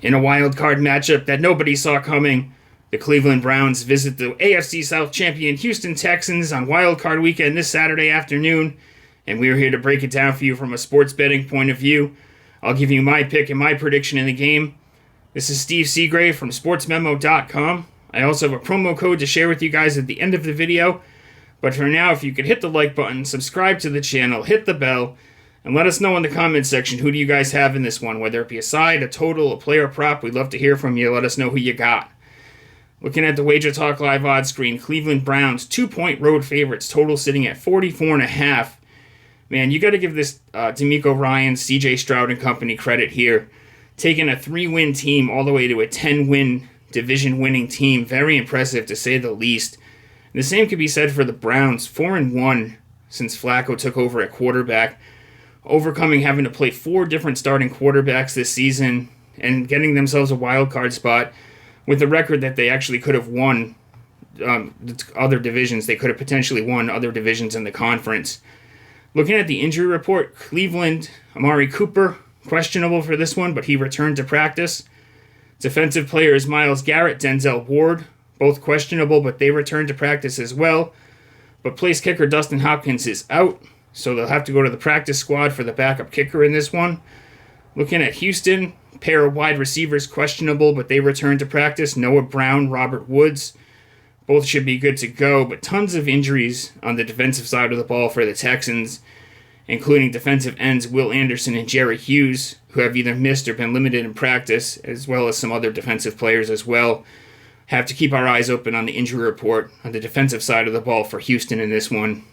In a wild card matchup that nobody saw coming, the Cleveland Browns visit the AFC South champion Houston Texans on wild card weekend this Saturday afternoon, and we're here to break it down for you from a sports betting point of view. I'll give you my pick and my prediction in the game. This is Steve Seagrave from sportsmemo.com. I also have a promo code to share with you guys at the end of the video. But for now, if you could hit the like button, subscribe to the channel, hit the bell, and let us know in the comments section who do you guys have in this one, whether it be a side, a total, a player prop. We'd love to hear from you. Let us know who you got. Looking at the Wager Talk Live odds screen, Cleveland Browns 2-point road favorites, total sitting at 44.5. Man, you got to give this D'Amico Ryans, CJ Stroud and company credit here. Taking a 3-win team all the way to a 10-win division-winning team. Very impressive, to say the least. And the same could be said for the Browns. 4-1 since Flacco took over at quarterback. Overcoming having to play 4 different starting quarterbacks this season and getting themselves a wild card spot with the record that they actually could have won other divisions. They could have potentially won other divisions in the conference. Looking at the injury report, Cleveland, Amari Cooper, questionable for this one, but he returned to practice. Defensive players Myles Garrett, Denzel Ward, both questionable, but they returned to practice as well. But place kicker Dustin Hopkins is out, so they'll have to go to the practice squad for the backup kicker in this one. Looking at Houston, pair of wide receivers questionable, but they returned to practice. Noah Brown, Robert Woods, both should be good to go, but tons of injuries on the defensive side of the ball for the Texans, including defensive ends Will Anderson and Jerry Hughes, who have either missed or been limited in practice, as well as some other defensive players as well. Have to keep our eyes open on the injury report on the defensive side of the ball for Houston in this one.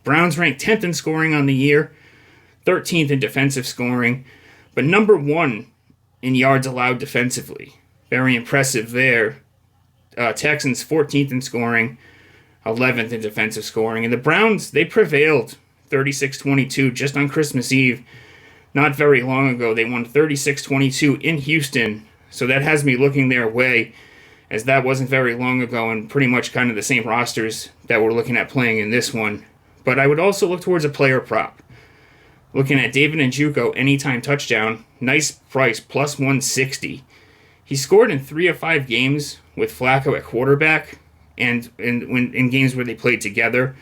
Browns ranked 10th in scoring on the year, 13th in defensive scoring, but number 1 in yards allowed defensively. Very impressive there. Texans 14th in scoring, 11th in defensive scoring. And the Browns, they prevailed 36-22 just on Christmas Eve. Not very long ago, they won 36-22 in Houston. So that has me looking their way, as that wasn't very long ago and pretty much kind of the same rosters that we're looking at playing in this one. But I would also look towards a player prop. Looking at David Njoku, anytime touchdown, nice price, plus 160. He scored in 3 of 5 games with Flacco at quarterback, and in games where they played together.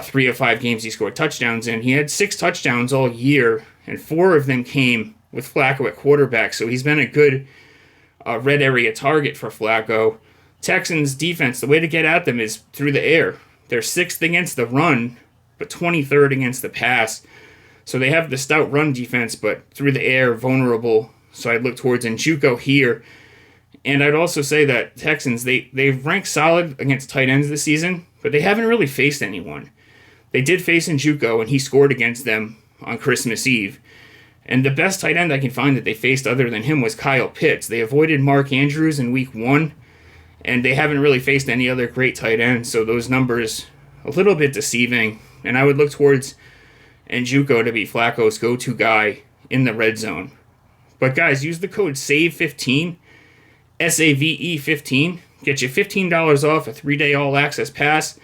3 of 5 games he scored touchdowns in. He had 6 touchdowns all year, and 4 of them came with Flacco at quarterback. So he's been a good red area target for Flacco. Texans defense, the way to get at them is through the air. They're 6th against the run, but 23rd against the pass. So they have the stout run defense, but through the air, vulnerable. So I'd look towards Njoku here. And I'd also say that Texans, they've ranked solid against tight ends this season, but they haven't really faced anyone. They did face Njoku, and he scored against them on Christmas Eve. And the best tight end I can find that they faced other than him was Kyle Pitts. They avoided Mark Andrews in week 1. And they haven't really faced any other great tight ends, so those numbers a little bit deceiving. And I would look towards Njoku to be Flacco's go-to guy in the red zone. But guys, use the code SAVE15, SAVE15. Get you $15 off a 3-day all-access pass.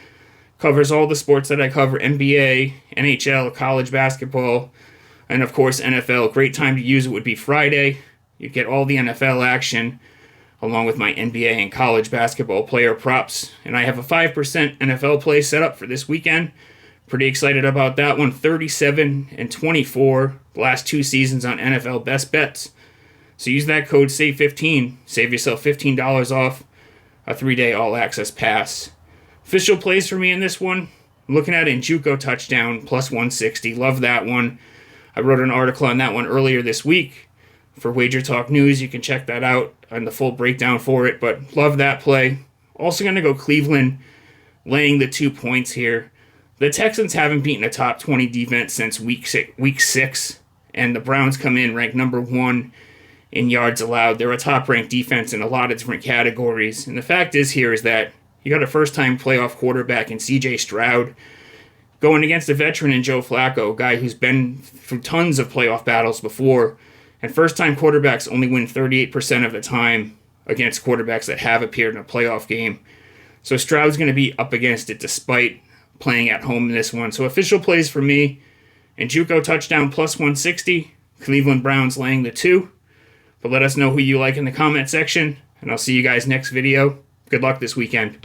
Covers all the sports that I cover, NBA, NHL, college basketball, and of course NFL. Great time to use it would be Friday. You get all the NFL action, along with my NBA and college basketball player props. And I have a 5% NFL play set up for this weekend. Pretty excited about that one. 37-24 the last 2 seasons on NFL best bets. So use that code SAVE15. Save yourself $15 off a 3-day all-access pass. Official plays for me in this one. I'm looking at Njoku touchdown, plus 160. Love that one. I wrote an article on that one earlier this week for Wager Talk News. You can check that out and the full breakdown for it, but love that play. Also going to go Cleveland, laying the 2 points here. The Texans haven't beaten a top 20 defense since week 6, and the Browns come in ranked number 1 in yards allowed. They're a top-ranked defense in a lot of different categories, and the fact is here is that you got a first-time playoff quarterback in CJ Stroud going against a veteran in Joe Flacco, a guy who's been through tons of playoff battles before. And first-time quarterbacks only win 38% of the time against quarterbacks that have appeared in a playoff game. So Stroud's going to be up against it despite playing at home in this one. So official plays for me, Njoku touchdown plus 160, Cleveland Browns laying the 2. But let us know who you like in the comment section, and I'll see you guys next video. Good luck this weekend.